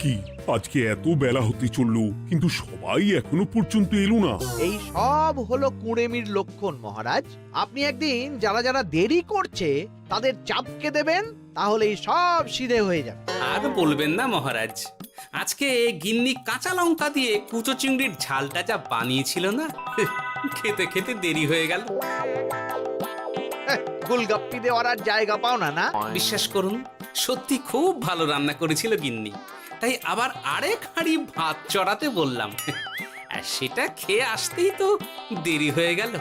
কি আজকে এত বেলা হতে চললো কিন্তু সবাই এখনো পর্যন্ত এলো না। এই সব হলো কুঁড়েমির লক্ষণ মহারাজ। আপনি একদিন যারা যারা দেরি করছে তাদের চাপকে দেবেন, তাহলেই সব সিধে হয়ে যাবে। আর বলবেন না মহারাজ, আজকে গিন্নি কাঁচা লঙ্কা দিয়ে কুচো চিংড়ির ঝালটা যা বানিয়েছিল না, খেতে খেতে দেরি হয়ে গেল। গোলগাপ্পি দেওয়ার আর জায়গা পাও না না? বিশ্বাস করুন, সত্যি খুব ভালো রান্না করেছিল গিন্নি, তাই আবার আরেক হাঁড়ি ভাত চড়াতে বললাম। আর সেটা খেয়ে আসতেই তো দেরি হয়ে গেল।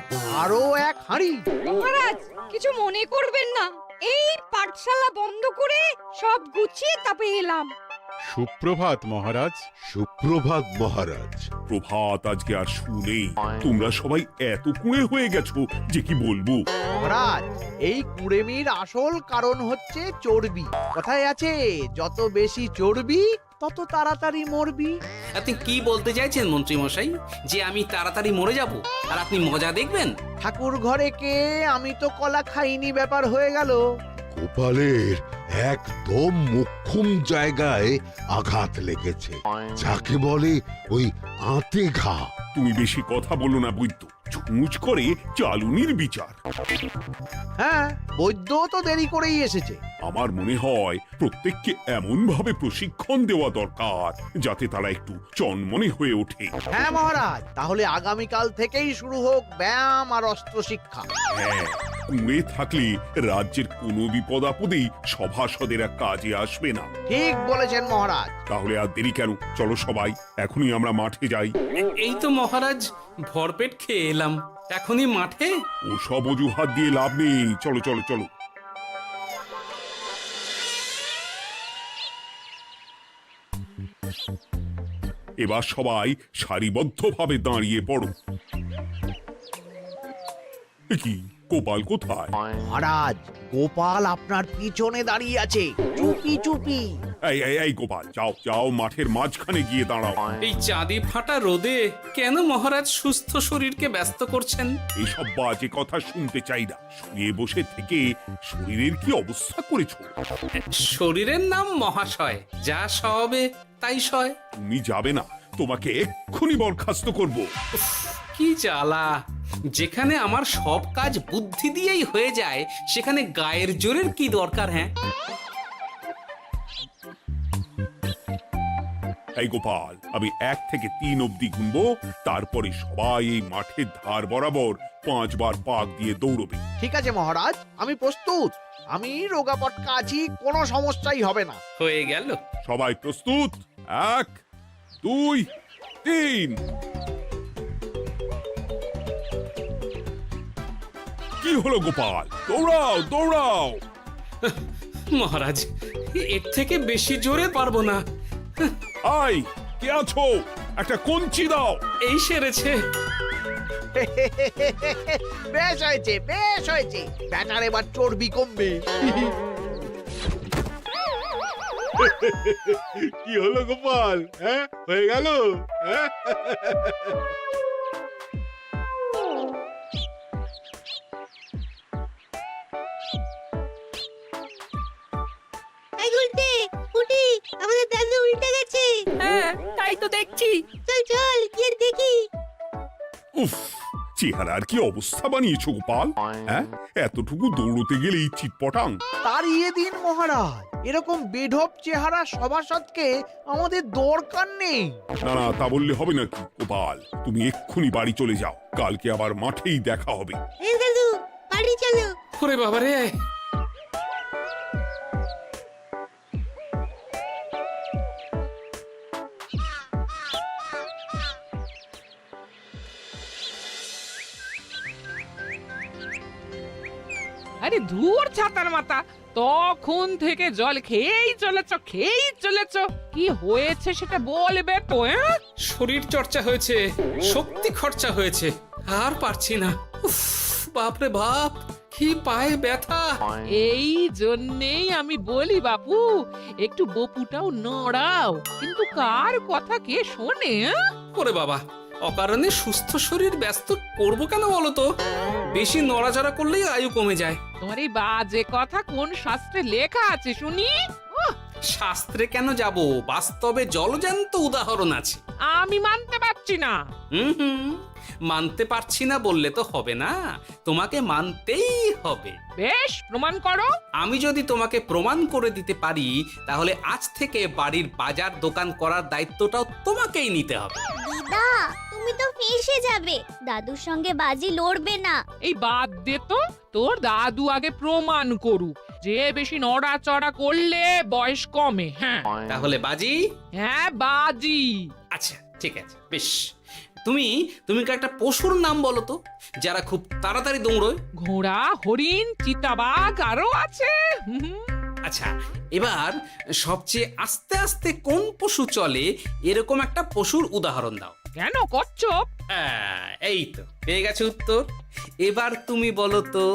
আরো এক হাঁড়ি? মহারাজ কিছু মনে করবেন না, এই পাঠশালা বন্ধ করে সব গুছিয়ে তাপে এলাম। সুপ্রভাত মহারাজ। সুপ্রভাত মহারাজ। প্রভাত আজকে আর শুনেই তোমরা সবাই এত কুঁড়ে হয়ে গেছো যে কি বলবো। মহারাজ, এই কুঁড়েমির আসল কারণ হচ্ছে চর্বি। কথায় আছে, যত বেশি চর্বি তত তাড়াতাড়ি মরবি। আপনি কি বলতে চাইছেন মন্ত্রী মশাই, যে আমি তাড়াতাড়ি মরে যাব আর আপনি মজা দেখবেন? ঠাকুর ঘরে কে, আমি তো কলা খাইনি ব্যাপার হয়ে গেল। গোপালের একদম মোক্ষম জায়গায় আঘাত লেগেছে, যাকে বলে ওই আঁতে ঘা। তুমি বেশি কথা বলো না বৈদ্য, ছুঁচ করে চালুনির বিচার। হ্যাঁ, বৈদ্য তো দেরি করেই এসেছে। আমার মনে হয় প্রত্যেককে এমন ভাবে প্রশিক্ষণ দেওয়া দরকার যাতে তারা একটু চনমনে হয়ে ওঠে। হ্যাঁ মহারাজ, তাহলে আগামীকাল থেকেই শুরু হোক ব্যায়াম আর অস্ত্র শিক্ষা। হ্যাঁ, কুঁড়ে থাকলে রাজ্যের কোনো বিপদ আপদেই সভাসদেরা কাজে আসবে না। ঠিক বলেছেন মহারাজ। তাহলে আর দেরি কেন, চলো সবাই এখনই আমরা মাঠে যাই। এই তো মহারাজ ভরপেট খেয়ে এলাম, এখনই মাঠে? ওসব অজুহাত দিয়ে লাভ নেই, চলো চলো চলো। এবার সবাই সারিবদ্ধভাবে দাঁড়িয়ে পড়ো। কি গোপাল কোথায়? মহারাজ, গোপাল আপনার পিছনে দাঁড়িয়ে আছে, চুপি চুপি। এই এই এই গোপাল, যাও যাও মাঠের মাঝখানে গিয়ে দাঁড়াও। এই চাঁদি ফাটা রোদে কেন মহারাজ সুস্থ শরীরকে ব্যস্ত করছেন? এইসব বাজে কথা শুনতে চাই না। শুয়ে বসে থেকে শরীরের কি অবস্থা করেছো? শরীরের নাম মহাশয়, যা সবে তাই সয়। তুমি যাবে না, তোমাকে এক্ষুনি বরখাস্ত করব। কি জ্বালা! যেখানে আমার সব কাজ বুদ্ধি দিয়েই হয়ে যায়, সেখানে গায়ের জোরের কি দরকার? হ্যাঁ, এই গোপাল, আমি 1 থেকে 3 অব্দি গুনবো, তারপরে সবাই এই মাঠের ধার বরাবর 5 বার পাক দিয়ে দৌড়বে। ঠিক আছে মহারাজ, আমি প্রস্তুত। আমি রোগা পটকা আছি, কোনো সমস্যাই হবে না। হয়ে গেল। সবাই প্রস্তুত? 1 2 3। কি হলো গোপাল, দৌড়াও দৌড়াও। মহারাজ, এর থেকে বেশি জোরে পারবো না। আই, কে আছো? একটা কঞ্চি দাও। এই সেরেছে। বেশ হয়েছে, বেশ হয়েছে। ব্যাটার এবার চর্বি কমবে। কি হলো গোপাল? হ্যাঁ, হয়ে গেল? হ্যাঁ? এই উল্টে উঠি, আমাদের দাদু উল্টে গেছে। হ্যাঁ, তাই তো দেখছি। চল চল গিয়ে দেখি। উফ, চেহারার কি অবস্থা বানিয়েছো গোপাল? হ্যাঁ, এতটুকু দৌড়তে গেলেই চিটপটাং। তাড়িয়ে দিন মহারাজ, এরকম বেঢপ চেহারা সভাসদকে আমাদের দরকার নেই। না না, তা বললে হবে নাকি গোপাল? তুমি এক্ষুনি বাড়ি চলে যাও, কালকে আবার মাঠেই দেখা হবে। এই দাদু বাড়ি চলো। ওরে বাবারে! আরে ধুর ছাতার মাথা, তখন থেকে জল খেয়েই চলেছ। কি হয়েছে সেটা বলবে তো? শরীর চর্চা হয়েছে, শক্তি খরচা হয়েছে, আর পারছি না। উফ, বাপরে বাপ, কি পায়ে ব্যথা! এই জন্যেই আমি বলি বাপু, একটু বপুটাও নড়াও, কিন্তু কার কথা কে শোনে? ওরে বাবা, অকারণে সুস্থ শরীর ব্যস্ত করবো কেন বলো তো? বেশি নড়াচড়া করলেই আয়ু কমে যায়। তোমার এই বাজে কথা কোন শাস্ত্রে লেখা আছে শুনি? শাস্ত্রে কেন যাব, বাস্তবে জলজ্যান্ত উদাহরণ আছে। আমি মানতে পারছি না। হুম, মানতে পারছি না বললে তো হবে না, তোমাকে মানতেই হবে। বেশ, প্রমাণ করো। আমি যদি তোমাকে প্রমাণ করে দিতে পারি, তাহলে আজ থেকে বাড়ির বাজার দোকান করার দায়িত্বটাও তোমাকেই নিতে হবে। দিদা, তুমি তো ফেঁসে যাবে, দাদুর সঙ্গে বাজি লড়বে না। এই বাদ দে তো, তোর দাদু আগে প্রমাণ করুক যে বেশি নড়াচড়া করলে বয়স কমে। হ্যাঁ তাহলে বাজি? হ্যাঁ, বাজি। আচ্ছা ঠিক আছে, বেশ। তুমি তুমি কি একটা পশুর নাম বলো তো, যারা খুব তাড়াতাড়ি দৌড়য়? ঘোড়া, হরিণ, চিতাবাঘ আরো আছে। আচ্ছা, এবার সবচেয়ে আস্তে আস্তে কোন পশু চলে, এরকম একটা পশুর উদাহরণ দাও। কেন, কচ্ছপ? এই তো পেয়ে গেছে উত্তর। এবার তুমি বলো তো,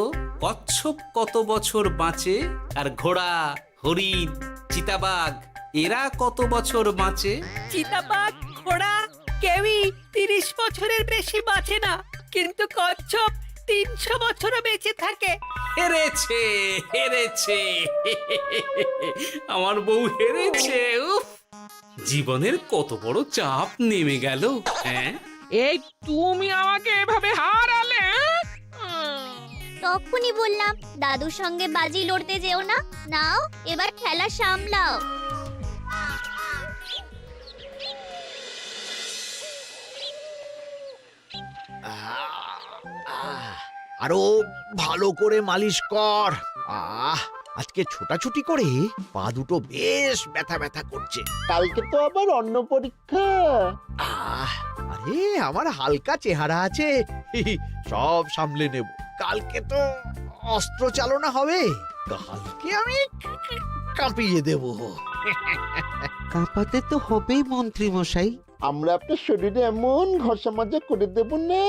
কচ্ছপ কত বছর বাঁচে, আর ঘোড়া, হরিণ, চিতাবাঘ এরা কত বছর বাঁচে? চিতাবাঘ, ঘোড়া কেউই 30 বছরের বেশি বাঁচে না, কিন্তু কচ্ছপ 300 বছরও বেঁচে থাকে। হেরেছে, হেরেছে, আমার বউ হেরেছে। উফ, জীবনের কত বড় চাপ নেমে গেল। হ্যাঁ, এই তুমি আমাকে এভাবে হারালে। তখনই বললাম দাদুর সঙ্গে বাজি লড়তে যেও না। নাও, এবার খেলা সামলাও। আরো ভালো করে মালিশ কর। আজকে ছোটাছুটি করে পা দুটো বেশ ব্যথা ব্যথা করছে। কালকে তো আবার অন্য পরীক্ষা। আরে আমার হালকা চেহারা আছে, সব সামলে নেব। কালকে তো অস্ত্র চালনা হবে, কালকে আমি কাঁপিয়ে দেব। কাঁপাতে তো হবেই মন্ত্রী মশাই। আমরা আপনার শরীরে এমন ঘষা মাজা করে দেব না,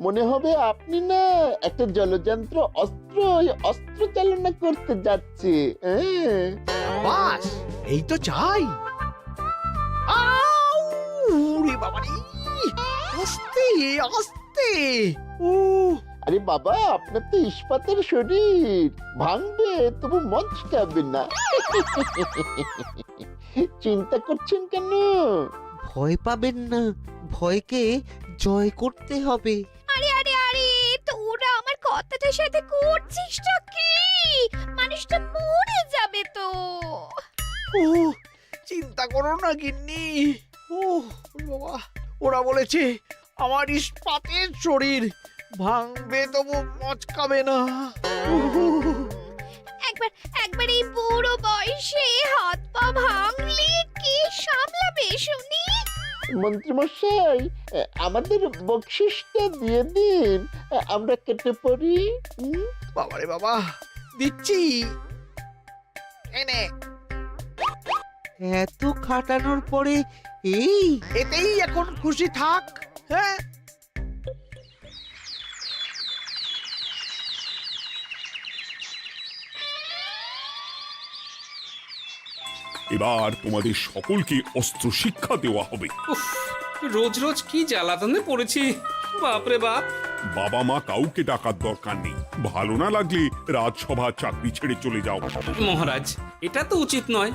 মনে হবে আপনি না একটা জলযন্ত্র অস্ত্র চালনা করতে যাচ্ছে। বাস এই তো চাই। বাবারি, আস্তে আস্তে। আরে বাবা, আপনার তো ইস্পাতের শরীর, ভাঙবে তবু মচকাবে না। চিন্তা করছেন কেন? ভয় পাবেন না, ভয়কে জয় করতে হবে। আরে আরে আরে, তোরা আমার কথাটার সাথে করছিসটা কি? মানুষটা মরে যাবে তো। চিন্তা করো না গিন্নি। বাবা, ওরা বলেছে আমার ইস্পাতের শরীর, ভাঙবে তবু মচকাবে না। একবার এই বুড়ো বয়সে হাত পা ভাঙলে কি সামলাবে শুনি? মন্ত্রী মশাই, আমাদের বকশিসটা দিয়ে দিন, আমরা কেটে পড়ি। বাবারে বাবা, দিচ্ছি, এনে। এত খাটানোর পরে এতেই এখন খুশি থাক। হ্যাঁ, এবার তোমাদের সকলকে অস্ত্র শিক্ষা দেওয়া হবে। উফ, রোজ রোজ কি জ্বালাতনে পড়েছি, বাপরে বাপ। বাবা মা কাউকে ডাকার দরকার নেই, ভালো না লাগলে রাজসভা চাকরি ছেড়ে চলে যাও। মহারাজ, এটা তো উচিত নয়।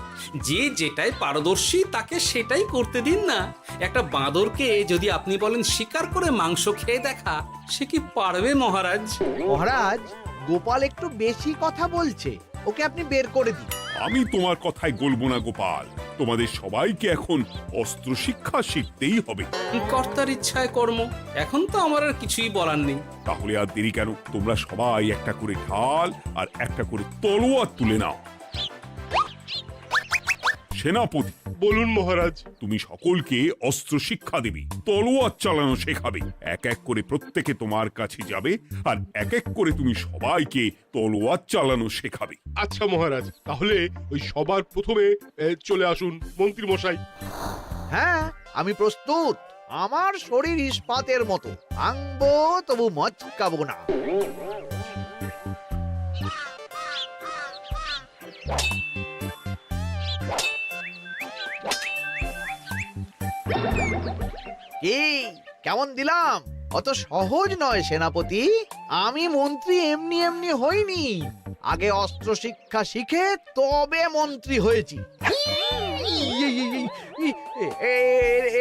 যে যেটাই পারদর্শী তাকে সেটাই করতে দিন না। একটা বাঁদরকে যদি আপনি বলেন শিকার করে মাংস খেয়ে দেখা, সে কি পারবে মহারাজ? মহারাজ, গোপাল একটু বেশি কথা বলছে, ওকে আপনি বের করে দিন। আমি তোমার কথায় গলবো না গোপাল, তোমাদের সবাইকে এখন অস্ত্র শিক্ষা শিখতেই হবে। কর্তার ইচ্ছায় কর্ম, এখন তো আমার আর কিছুই বলার নেই। তাহলে আর দেরি কেন, তোমরা সবাই একটা করে ঢাল আর একটা করে তলোয়ার তুলে নাও। সেনাপতি, বলুন মহারাজ। তুমি সকলকে অস্ত্র শিক্ষা দেবে, তলোয়ার চালানো শেখাবে। এক এক করে প্রত্যেকে তোমার কাছে যাবে আর এক এক করে তুমি সবাইকে তলোয়ার চালানো শেখাবে। আচ্ছা মহারাজ, তাহলে ওই সবার প্রথমে চলে আসুন মন্ত্রী মশাই। হ্যাঁ, আমি প্রস্তুত। আমার শরীর ইস্পাতের মতো, ভাঙবো তবু মচকাবো না। কি কেমন দিলাম? অত সহজ নয় সেনাপতি, আমি মন্ত্রী এমনি এমনি হইনি। আগে অস্ত্র শিক্ষা শিখে তবে মন্ত্রী হয়েছি।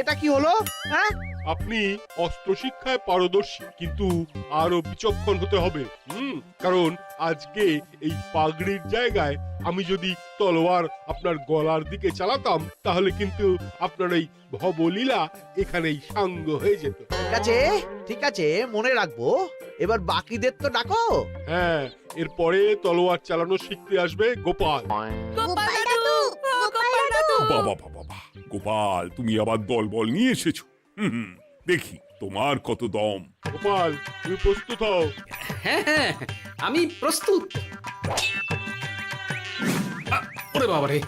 এটা কি হলো? হ্যাঁ, আপনি অস্ত্র শিক্ষায় পারদর্শী, কিন্তু আরো বিচক্ষণ হতে হবে। কারণ আজকে এই পাগড়ির জায়গায় আমি যদি তলোয়ার আপনার গলার দিকে চালাতাম, তাহলে কিন্তু আপনার এই ভবলীলা এখানেই সাঙ্গ হয়ে যেত। ঠিক আছে, ঠিক আছে, মনে রাখবো। এবার বাকিদের তো ডাকো। হ্যাঁ, এরপরে তলোয়ার চালানো শিখতে আসবে গোপাল। গোপাল দাদু, গোপাল দাদু। বাবা বাবা বাবা, গোপাল তুমি আবার দল বল নিয়ে এসেছো। দেখি তোমার কত দম। গোপাল, তুমি প্রস্তুত হও। হ্যাঁ হ্যাঁ, আমি প্রস্তুত। ওরে বাবারে,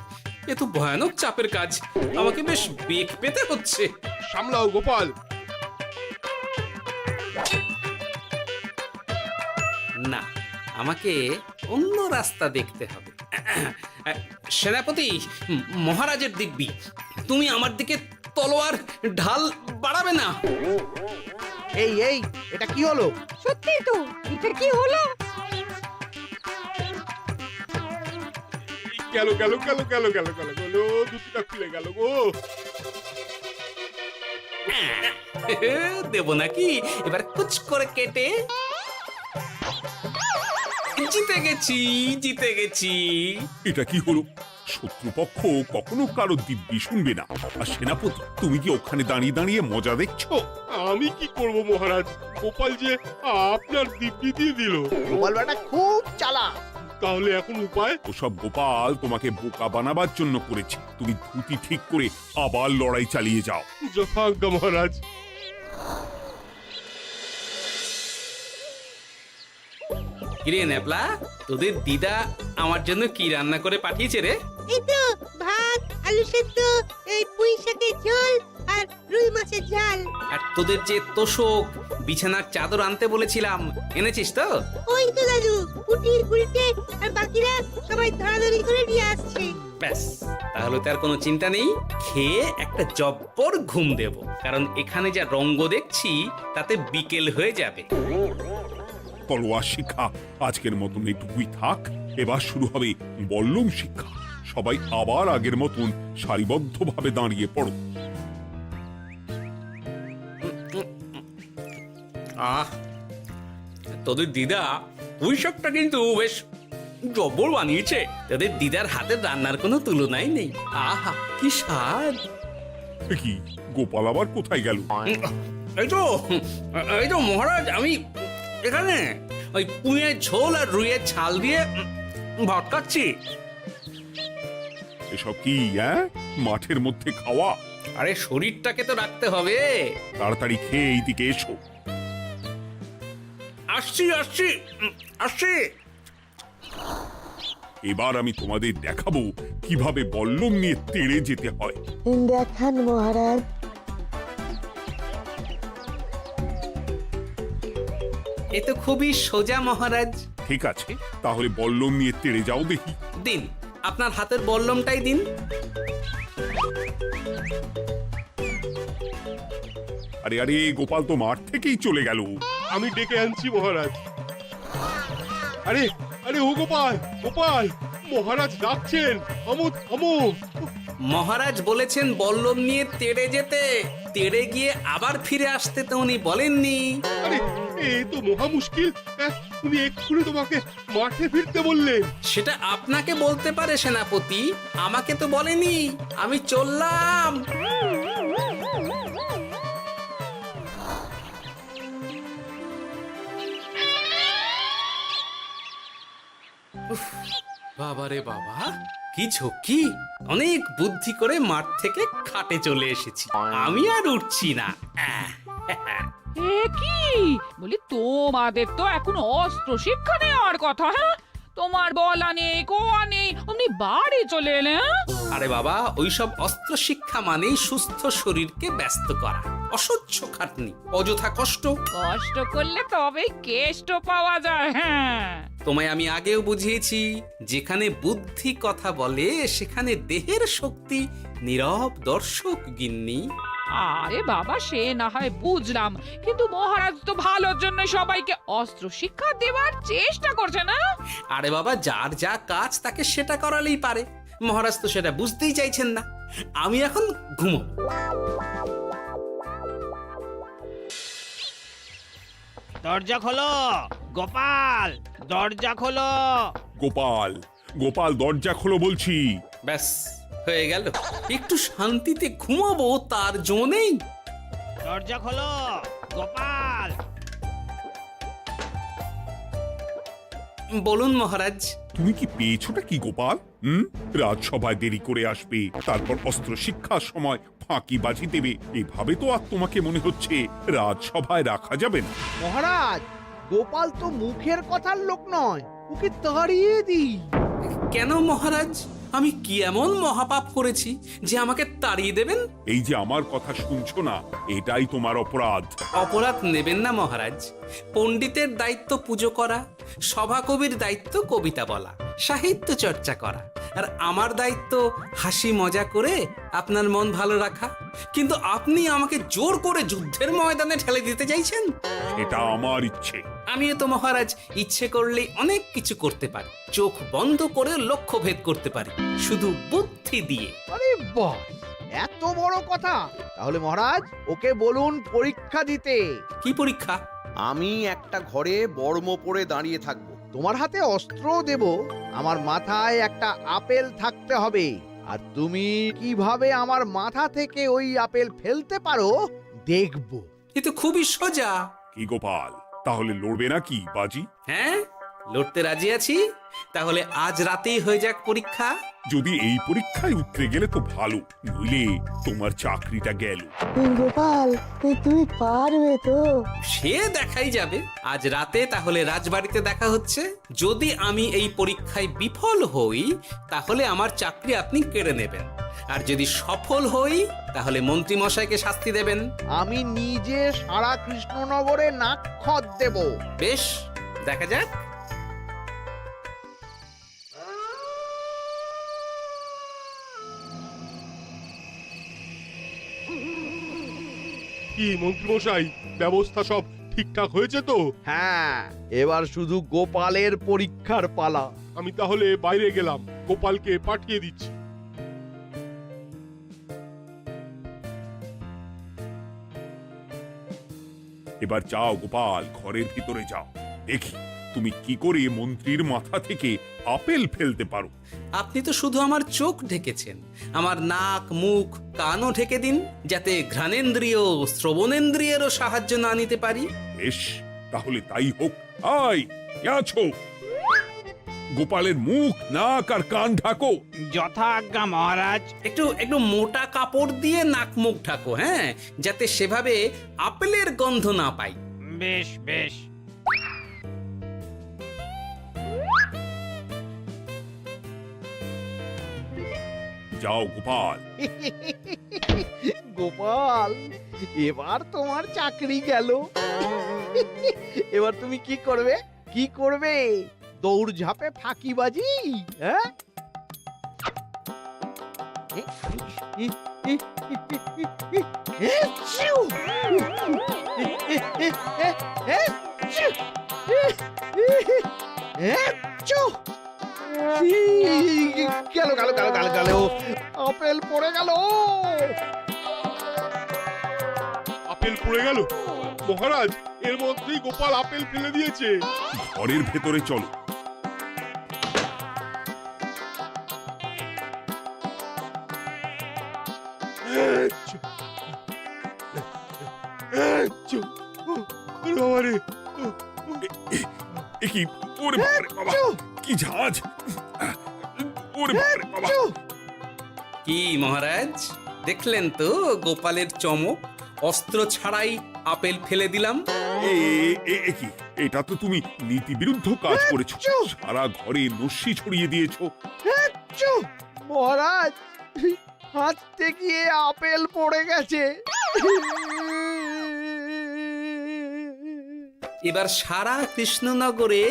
এ তো ভয়ানক চাপের কাজ, আমাকে বেশ বেগ পেতে হচ্ছে। সামলাও গোপাল। না, আমাকে অন্য রাস্তা দেখতে হবে। সেনাপতি, মহারাজের দিব্যি, তুমি আমার দিকে তলোয়ার ঢাল বাড়াবে না। এই এই, এটা কি হলো? সত্যি তো, এটা কি হলো? গেল গেল গেল গেল গেল গেল গেল, দুটিটা খুলে গেল গো। দেব নাকি এবার কুচ করে কেটে? জিতে গেছি, জিতে গেছি। এটা কি হলো? শত্রুপক্ষ কখনো কারো দিব্যি শুনবে না। আর সেনাপতি, তুমি কি ওখানে দাঁড়িয়ে দাঁড়িয়ে মজা দেখছো? আমি কি করব মহারাজ, গোপাল যে আপনার দিব্যি দিয়ে দিল। গোপাল বেটা খুব চালাক। তাহলে এখন উপায়? ওসব গোপাল তোমাকে বোকা বানাবার জন্য করেছে। তুমি ধুতি ঠিক করে আবার লড়াই চালিয়ে যাও। যথাজ্ঞা মহারাজ। কিরে ন্যাপলা, তোদের দিদা আমার জন্য কি রান্না করে পাঠিয়েছে রে? এই তো ভাত, আলু সেদ্ধ, এই পুঁই শাকের ঝোল আর রুই মাছের ঝাল। আর তোদের যে তোষক, বিছানার চাদর আনতে বলেছিলাম, এনেছিস তো? ওই তো দাদু, কুটির গুলটে আর বাকিরা সবাই ধরাধরি করে নিয়ে আসছে। ব্যাস, তাহলে তার কোনো চিন্তা নেই। খেয়ে একটা জব্বর ঘুম দেব, কারণ এখানে যা রঙ্গ দেখছি তাতে বিকেল হয়ে যাবে। তলোয়ার শিক্ষা আজকের মতন এটুকুই থাক। এবার শুরু হবে বল্লম শিক্ষা। সবাই আবার আগের মতন সারিবদ্ধভাবে দাঁড়িয়ে পড়ো। আহ, তোদের দিদা ওই সবটা কিন্তু বেশ জব্বর বানিয়েছে। তোদের দিদার হাতের রান্নার কোনো তুলনাই নেই। আহা, কি স্বাদ! এ কি, গোপাল আবার কোথায় গেল? এই তো মহারাজ, আমি এখানে ওই পুঁয়ের ঝোল আর রুইয়ের ছাল দিয়ে ভাত খাচ্ছি। এসব কি মাঠের মধ্যে খাওয়া? আরে শরীরটাকে তো রাখতে হবে। তাড়াতাড়ি খেয়ে এইদিকে এসো। আসছি আসছি আসছি। এবার আমি তোমাদের দেখাবো কিভাবে বল্লম নিয়ে তেড়ে যেতে হয়। দেখান মহারাজ। এ তো খুবই সোজা মহারাজ। ঠিক আছে, তাহলে বল্লম নিয়ে তেড়ে যাও দেখি। দিন, আপনার হাতের বল্লমটাই দিন। আরে আরে, গোপাল তো মাঠ থেকেই চলে গেল। আমি ডেকে আনছি মহারাজ। আরে আরে, ও গোপাল, গোপাল, মহারাজ ডাকছেন। থামো থামো। মহারাজ বলেছেন বল্লম নিয়ে তেড়ে যেতে। তেড়ে গিয়ে আবার ফিরে আসতে তো উনি বলেননি। আরে, এ তো মহা মুশকিল। উনি এক্ষুনি তোমাকে মাঠে ফিরতে বললেন। সেটা আপনাকে বলতে পারে সেনাপতি, আমাকে তো বলেনি। আমি চললাম। বাবারে বাবা, কি ঝক্কি! অনেক বুদ্ধি করে মাঠ থেকে খাটে চলে এসেছি। আমি আর উঠছি না। এ কি বলি, তোমাদের তো এখন অস্ত্র শিক্ষা নেওয়ার কথা। হ্যাঁ, তোমার বলা নেই, কোয়া নেই, অমনি বাড়ি চলে এলে। আরে বাবা, ওইসব অস্ত্র শিক্ষা মানেই সুস্থ শরীরকে ব্যস্ত করা, অসহ্য খাটনি, অযথা কষ্ট। কষ্ট করলে তবেই কেষ্ট পাওয়া যায়। হ্যাঁ, তোমায় আমি আগেও বুঝিয়েছি, যেখানে বুদ্ধি কথা বলে সেখানে দেহের শক্তি নীরব দর্শক গিন্নি। আরে বাবা, সে না হয় বুঝলাম, কিন্তু মহারাজ তো ভালোর জন্য সবাইকে অস্ত্র শিক্ষা দেওয়ার চেষ্টা করছে না? আরে বাবা, যার যা কাজ তাকে সেটা করালেই পারে। মহারাজ তো সেটা বুঝতেই চাইছেন না। আমি এখন ঘুমো। দরজা খোলো গোপাল, দরজা খোলো। গোপাল, গোপাল দরজা খোলো বলছি। ব্যাস হয়ে গেল। একটু শান্তিতে ঘুমাবো তার জো নেই। দরজা খোলো গোপাল। বলুন মহারাজ। তুমি কি পেয়েছোটা কি গোপাল? রাজসভায় দেরি করে আসবে, তারপর অস্ত্র শিক্ষার সময় ফাঁকিবাজি দেবে, এভাবে তো আর তোমাকে মনে হচ্ছে রাজসভায় রাখা যাবে না। মহারাজ, গোপাল তো মুখের কথার লোক নয়, ওকে তাড়িয়ে দিই। কেন মহারাজ? আমি কি এমন মহাপাপ করেছি যে আমাকে তাড়িয়ে দেবেন? এই যে আমার কথা শুনছো না, এটাই তোমার অপরাধ। অপরাধ নেবেন না মহারাজ। পণ্ডিতের দায়িত্ব পুজো করা, সভাকবির দায়িত্ব কবিতা বলা, সাহিত্য চর্চা করা, আর আমার দায়িত্ব হাসি মজা করে আপনার মন ভালো রাখা। কিন্তু আপনি আমাকে জোর করে যুদ্ধের ময়দানে ঠেলে দিতে চাইছেন। এটা আমার ইচ্ছে। আমিও তো মহারাজ ইচ্ছে করলেই অনেক কিছু করতে পারি। চোখ বন্ধ করে লক্ষ্য ভেদ করতে পারি, শুধু বুদ্ধি দিয়ে। আরে বাহ, এত বড় কথা! তাহলে মহারাজ, ওকে বলুন পরীক্ষা দিতে। কি পরীক্ষা? আমি একটা ঘরে বর্ম পরে দাঁড়িয়ে থাকবো। তোমার হাতে অস্ত্র দেব, আমার মাথায় একটা আপেল থাকতে হবে, আর তুমি কিভাবে আমার মাথা থেকে ওই আপেল ফেলতে পারো দেখব। এ তো খুবই সোজা। কি গোপাল, তাহলে লড়বে নাকি বাজি? হ্যাঁ, লড়তে রাজি আছি। তাহলে আজ রাতেই হয়ে যাক পরীক্ষা। যদি এই পরীক্ষায় উতরে গেলে তো ভালো, নইলে তোমার চাকরিটা গেল। গোপাল, তুমি পারবে তো? সে দেখাই যাবে। আজ রাতে তাহলে রাজবাড়িতে দেখা হচ্ছে। যদি আমি এই পরীক্ষায় বিফল হই, তাহলে আমার চাকরি আপনি কেড়ে নেবেন, আর যদি সফল হই তাহলে মন্ত্রী মশাইকে শাস্তি দেবেন। আমি নিজে সারা কৃষ্ণনগরে নাক্ষত দেব। বেশ, দেখা যাক। কি মন্ত্রীমশাই, ব্যবস্থা সব ঠিকঠাক হয়েছে তো? হ্যাঁ, এবার শুধু গোপালের পরীক্ষার পালা। আমি তাহলে বাইরে গেলাম, গোপালকে পাঠিয়ে দিচ্ছি। এবার যাও গোপাল, ঘরের ভিতরে যাও, দেখি তুমি কি করে মন্ত্রীর মাথা থেকে আপেল ফেলতে পারো। আপনি তো শুধু আমার চোখ ঢেকেছেন, আমার নাক মুখ কানও ঢেকে দিন, যাতে ঘ্রাণেন্দ্রিয় শ্রবণেন্দ্রিয়েরও সাহায্য না নিতে পারি। বেশ, তাহলে তাই হোক। আই, কে আছো? গোপালের মুখ নাক আর কান ঢাকো। যথা আজ্ঞা মহারাজ। একটু মোটা কাপড় দিয়ে নাক মুখ ঢাকো, হ্যাঁ, যাতে সেভাবে আপেলের গন্ধ না পাই। বেশ বেশ। যাও গোপাল। গোপাল, এবার তোমার চাকরি গেল। এবার তুমি কি করবে? কি করবে? দৌড় ঝাঁপে ফাঁকিবাজি? হ্যাঁ? গেল গেল গেল গেল গেল, আপেল পড়ে গেল। আপেল পড়ে গেল? মহারাজ, এর মধ্যেই গোপাল আপেল ফেলে দিয়েছে। ঘরের ভেতরে চলো। কি ওরে বাবারে বাবা, কি ঝাঁজ! ওরে বাবারে বাবা। কি মহারাজ, দেখলেন তো গোপালের চমক? অস্ত্র ছাড়াই আপেল ফেলে দিলাম। কি, এটা তো তুমি নীতি বিরুদ্ধ কাজ করেছো। সারা ঘরে নস্যি ছড়িয়ে দিয়েছো। মহারাজ, হাঁটতে গিয়ে আপেল পড়ে গেছে। এবার সারা কৃষ্ণনগরে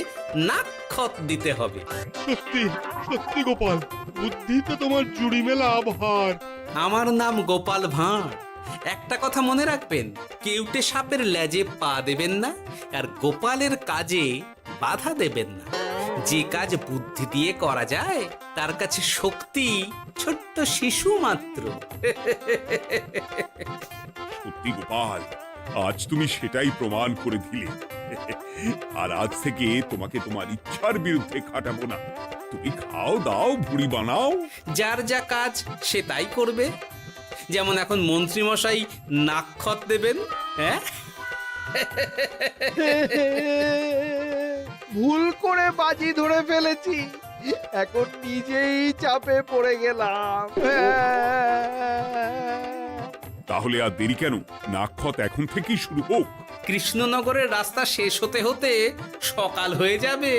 নাক্ষত দিতে হবে। সত্যি সত্যি গোপাল, বুদ্ধিতে তোমার জুড়ি মেলা আভার। আমার নাম গোপাল ভাঁড়, একটা কথা মনে রাখবেন, কেউটে সাপের লেজে পা দেবেন না, আর গোপালের কাজে বাধা দেবেন না। যে কাজ বুদ্ধি দিয়ে করা যায় তার কাছে শক্তি ছোট্ট শিশু মাত্র। সত্যি গোপাল, আজ তুমি সেটাই প্রমাণ করে দিলে। আর আজ থেকে তোমাকে তোমার ইচ্ছার বিরুদ্ধে খাটাবো না। তুমি খাও দাও, ভুড়ি বানাও। যার যা কাজ সে তাই করবে। যেমন এখন মন্ত্রী মশাই নাক্ষত দেবেন। হ্যাঁ, ভুল করে বাজি ধরে ফেলেছি, এখন নিজেই চাপে পড়ে গেলাম। তাহলে আর দেরি কেন? নাক্ষত এখন থেকেই শুরু হোক। কৃষ্ণনগরের রাস্তা শেষ হতে হতে সকাল হয়ে যাবে।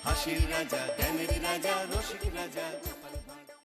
হাসির রাজা, জ্ঞানের রাজা, রসিক রাজা।